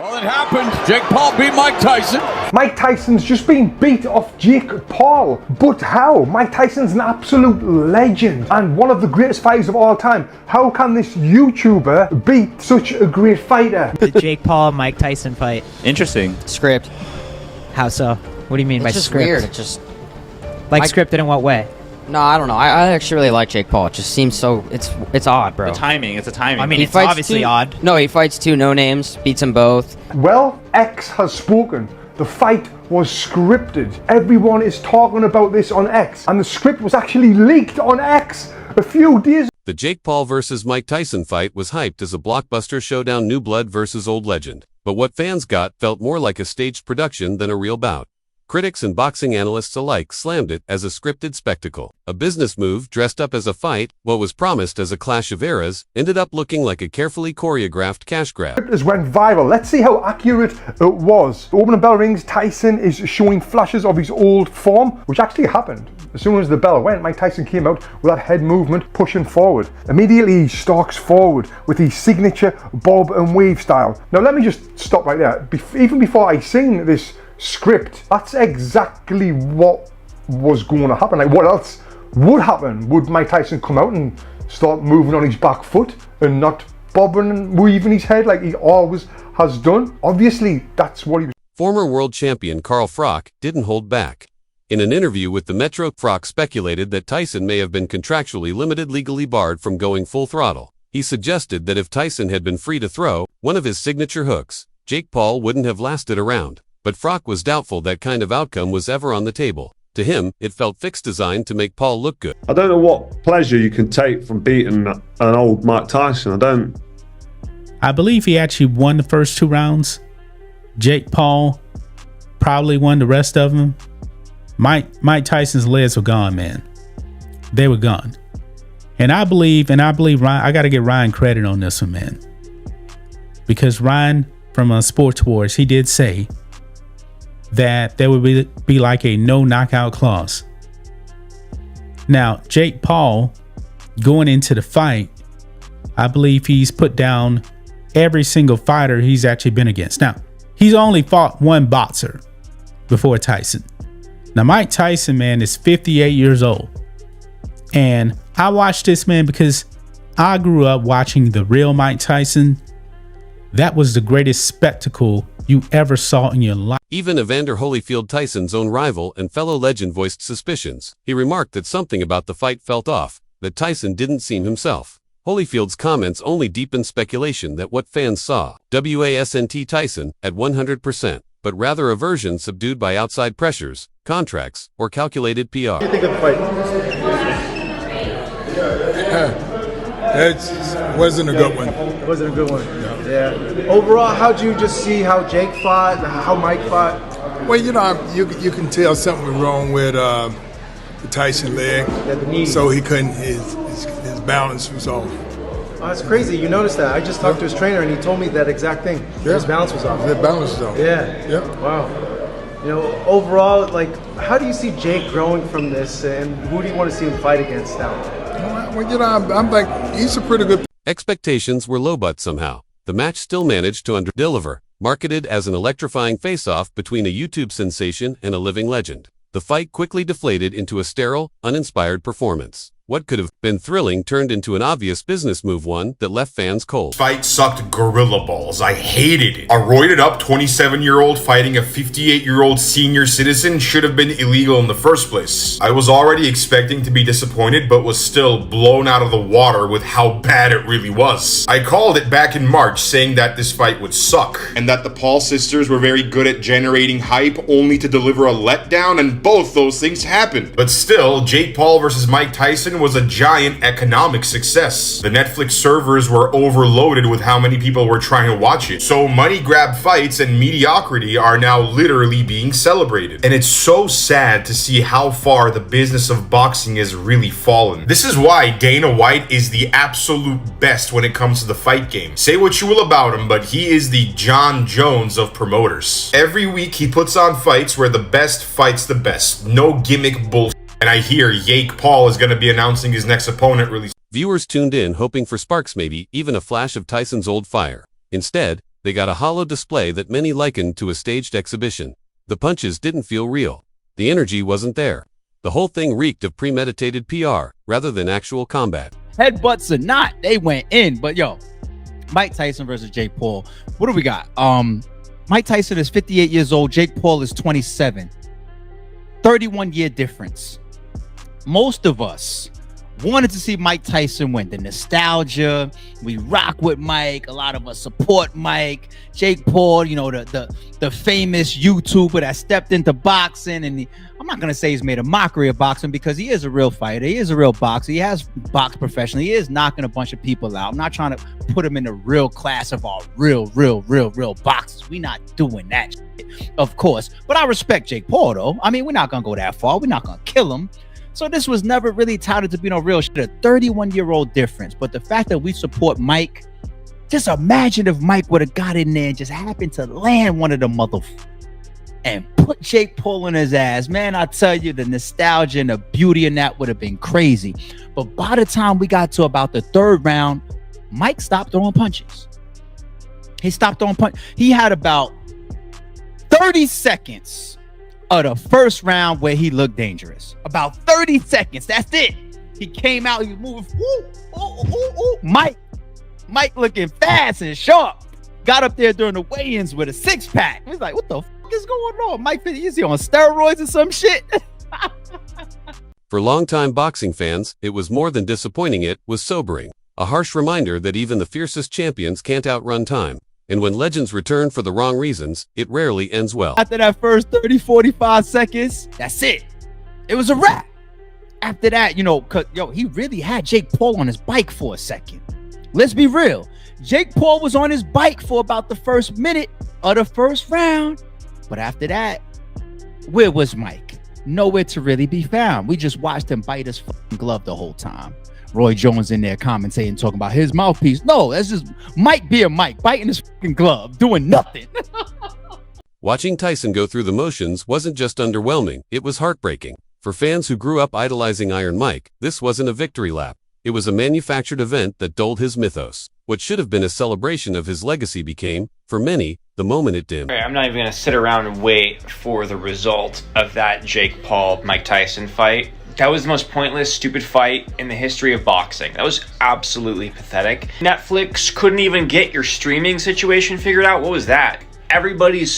Well, it happened. Jake Paul beat Mike Tyson. Mike Tyson's just been beat off Jake Paul. But how? Mike Tyson's an absolute legend and one of the greatest fighters of all time. How can this YouTuber beat such a great fighter? The Jake Paul Mike Tyson fight. Interesting. Script. How so? What do you mean by It's just script? weird. It just Like scripted in what way? no, I don't know. I actually really like Jake Paul. It just seems so it's odd, bro. The timing. It's a timing. I mean, He it's fights obviously two- odd. No, he fights two no names, beats them both. Well, X has spoken. The fight was scripted. Everyone is talking about this on X, and the script was actually leaked on X a few days. The Jake Paul vs. Mike Tyson fight was hyped as a blockbuster showdown, new blood versus old legend. But what fans got felt more like a staged production than a real bout. Critics and boxing analysts alike slammed it as a scripted spectacle. A business move dressed up as a fight, what was promised as a clash of eras, ended up looking like a carefully choreographed cash grab. It just went viral. Let's see how accurate it was. The opening bell rings, Tyson is showing flashes of his old form, which actually happened. As soon as the bell went, Mike Tyson came out with that head movement, pushing forward. Immediately he stalks forward with his signature bob and weave style. Now let me just stop right there. Even before I seen this script, that's exactly what was going to happen. Like, what else would happen? Would Mike Tyson come out and start moving on his back foot and not bobbing and weaving his head like he always has done? Obviously, that's what he was. Former world champion Carl Froch didn't hold back. In an interview with the Metro, Froch speculated that Tyson may have been contractually limited, legally barred from going full throttle. He suggested that if Tyson had been free to throw one of his signature hooks, Jake Paul wouldn't have lasted around. But Froch was doubtful that kind of outcome was ever on the table. To him, it felt fixed, designed to make Paul look good. I don't know what pleasure you can take from beating an old Mike Tyson. I don't. I believe he actually won the first 2 rounds. Jake Paul probably won the rest of them. Mike Tyson's legs were gone, man. They were gone. And I believe Ryan, I got to give Ryan credit on this one, man. Because Ryan from Sports Wars, he did say that there would be like a no knockout clause. Now, Jake Paul going into the fight, I believe he's put down every single fighter he's actually been against. Now, he's only fought one boxer before Tyson. Now, Mike Tyson, man, is 58 years old. And I watched this, man, because I grew up watching the real Mike Tyson. That was the greatest spectacle you ever saw in your life. Even Evander Holyfield, Tyson's own rival and fellow legend, voiced suspicions. He remarked that something about the fight felt off, that Tyson didn't seem himself. Holyfield's comments only deepened speculation that what fans saw, wasn't Tyson at 100%, but rather a version subdued by outside pressures, contracts, or calculated PR. What do you think of the fight? It wasn't a good one. It wasn't a good one. No. Yeah. Overall, how'd you just see how Jake fought, how Mike fought? Well, you know, you can tell something was wrong with the Tyson leg. Yeah, the knee. So he couldn't, his balance was off. Oh, that's crazy. You noticed that. I just talked to his trainer and he told me that exact thing. Yeah. His balance was off. His balance was off. Yeah. Yep. Wow. You know, overall, like, how do you see Jake growing from this, and who do you want to see him fight against now? Well, you know, I'm like, he's a pretty good. Expectations were low, but somehow the match still managed to under-deliver. Marketed as an electrifying face-off between a YouTube sensation and a living legend, the fight quickly deflated into a sterile, uninspired performance. What could have been thrilling turned into an obvious business move, one that left fans cold. Fight sucked gorilla balls. I hated it. A roided up 27-year-old fighting a 58-year-old senior citizen should have been illegal in the first place. I was already expecting to be disappointed, but was still blown out of the water with how bad it really was. I called it back in March, saying that this fight would suck, and that the Paul sisters were very good at generating hype only to deliver a letdown, and both those things happened. But still, Jake Paul versus Mike Tyson was a giant economic success. The Netflix servers were overloaded with how many people were trying to watch it. So money grab fights and mediocrity are now literally being celebrated. And it's so sad to see how far the business of boxing has really fallen. This is why Dana White is the absolute best when it comes to the fight game. Say what you will about him, but he is the John Jones of promoters. Every week he puts on fights where the best fights the best. No gimmick bullshit. And I hear Jake Paul is going to be announcing his next opponent really. Viewers tuned in hoping for sparks, maybe even a flash of Tyson's old fire. Instead, They got a hollow display that many likened to a staged exhibition. The punches didn't feel real. The energy wasn't there. The whole thing reeked of premeditated PR rather than actual combat. Headbutts or not, they went in. But yo, Mike Tyson versus Jake Paul. What do we got? Mike Tyson is 58 years old. Jake Paul is 27. 31-year difference. Most of us wanted to see Mike Tyson win. The nostalgia, we rock with Mike. A lot of us support Mike. Jake Paul, you know, the famous YouTuber that stepped into boxing, and I'm not gonna say he's made a mockery of boxing because he is a real fighter. He is a real boxer. He has boxed professionally. He is knocking a bunch of people out. I'm not trying to put him in the real class of our real boxers. We're not doing that shit, of course. But I respect Jake Paul, though. I mean, we're not gonna go that far. We're not gonna kill him. So this was never really touted to be no real shit. A 31-year-old difference. But the fact that we support Mike, just imagine if Mike would have got in there and just happened to land one of the motherfuckers and put Jake Paul in his ass. Man, I tell you, the nostalgia and the beauty in that would have been crazy. But by the time we got to about the third round, Mike stopped throwing punches. He stopped throwing punches. He had about 30 seconds of the first round where he looked dangerous. About 30 seconds. That's it. He came out. He was moving. Mike looking fast and sharp. Got up there during the weigh-ins with a six-pack. He's like, what the fuck is going on? Mike, is he on steroids or some shit? For longtime boxing fans, it was more than disappointing. It was sobering. A harsh reminder that even the fiercest champions can't outrun time. And when legends return for the wrong reasons, it rarely ends well. After that first 30, 45 seconds, that's it. It was a wrap. After that, you know, he really had Jake Paul on his bike for a second. Let's be real. Jake Paul was on his bike for about the first minute of the first round. But after that, where was Mike? Nowhere to really be found. We just watched him bite his fucking glove the whole time. Roy Jones in there commentating, talking about his mouthpiece. No, that's just Mike being Mike, biting his fucking glove, doing nothing. Watching Tyson go through the motions wasn't just underwhelming, it was heartbreaking. For fans who grew up idolizing Iron Mike, this wasn't a victory lap. It was a manufactured event that dulled his mythos. What should have been a celebration of his legacy became, for many, the moment it dimmed. I'm not even going to sit around and wait for the result of that Jake Paul-Mike Tyson fight. That was the most pointless, stupid fight in the history of boxing. That was absolutely pathetic. Netflix couldn't even get your streaming situation figured out. What was that? Everybody's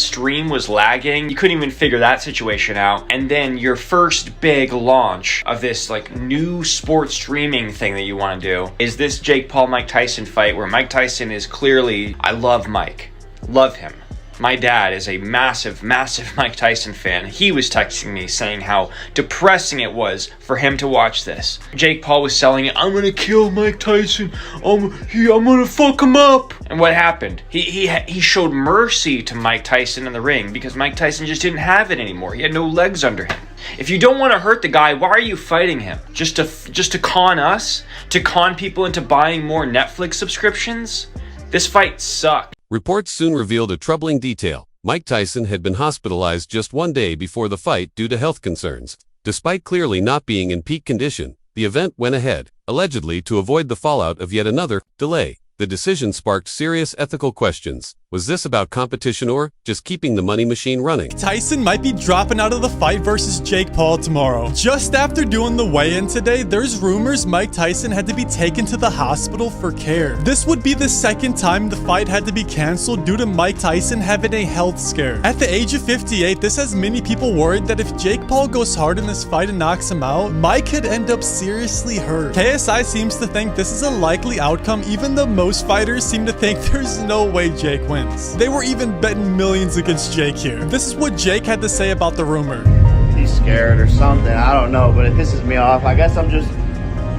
stream was lagging. You couldn't even figure that situation out. And then your first big launch of this like new sports streaming thing that you want to do is this Jake Paul-Mike Tyson fight where Mike Tyson is clearly, I love Mike, love him. My dad is a massive Mike Tyson fan. He was texting me saying how depressing it was for him to watch this. Jake Paul was selling it, I'm gonna kill Mike Tyson. I'm gonna fuck him up. And what happened? He showed mercy to Mike Tyson in the ring because Mike Tyson just didn't have it anymore. He had no legs under him. If you don't want to hurt the guy, why are you fighting him? Just to con us? To con people into buying more Netflix subscriptions? This fight sucked. Reports soon revealed a troubling detail. Mike Tyson had been hospitalized just one day before the fight due to health concerns. Despite clearly not being in peak condition, the event went ahead, allegedly to avoid the fallout of yet another delay. The decision sparked serious ethical questions. Was this about competition or just keeping the money machine running? Tyson might be dropping out of the fight versus Jake Paul tomorrow. Just after doing the weigh-in today, there's rumors Mike Tyson had to be taken to the hospital for care. This would be the second time the fight had to be canceled due to Mike Tyson having a health scare. At the age of 58, this has many people worried that if Jake Paul goes hard in this fight and knocks him out, Mike could end up seriously hurt. KSI seems to think this is a likely outcome, even though most fighters seem to think there's no way Jake wins. They were even betting millions against Jake here. This is what Jake had to say about the rumor. He's scared or something, I don't know, but it pisses me off. I guess I'm just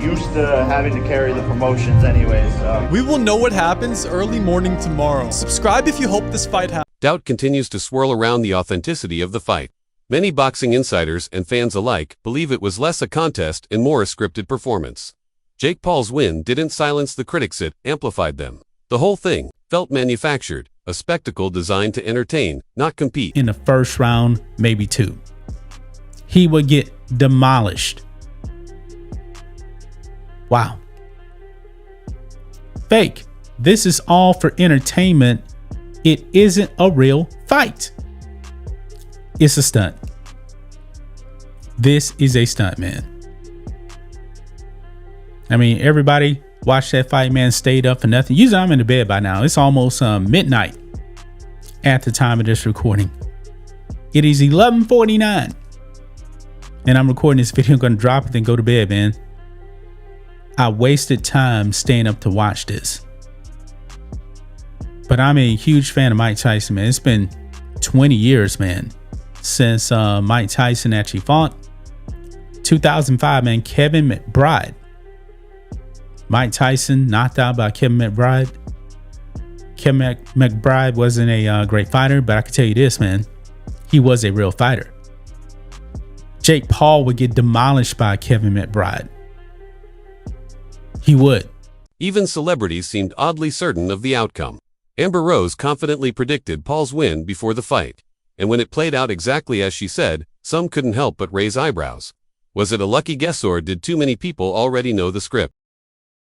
used to having to carry the promotions anyway, so. We will know what happens early morning tomorrow. Subscribe if you hope this fight happens. Doubt continues to swirl around the authenticity of the fight. Many boxing insiders and fans alike believe it was less a contest and more a scripted performance. Jake Paul's win didn't silence the critics, it amplified them. The whole thing felt manufactured, a spectacle designed to entertain, not compete. In the first round, maybe two. He would get demolished. Wow. Fake. This is all for entertainment It isn't a real fight. It's a stunt. This is a stunt, man. I mean, everybody watched that fight, man, stayed up for nothing. Usually I'm in the bed by now. It's almost midnight at the time of this recording. It is 11:49. And I'm recording this video. I'm going to drop it and go to bed, man. I wasted time staying up to watch this. But I'm a huge fan of Mike Tyson, man. It's been 20 years, man, since Mike Tyson actually fought. 2005, man, Kevin McBride. Mike Tyson knocked out by Kevin McBride. Kevin McBride wasn't a great fighter, but I can tell you this, man. He was a real fighter. Jake Paul would get demolished by Kevin McBride. He would. Even celebrities seemed oddly certain of the outcome. Amber Rose confidently predicted Paul's win before the fight. And when it played out exactly as she said, some couldn't help but raise eyebrows. Was it a lucky guess, or did too many people already know the script?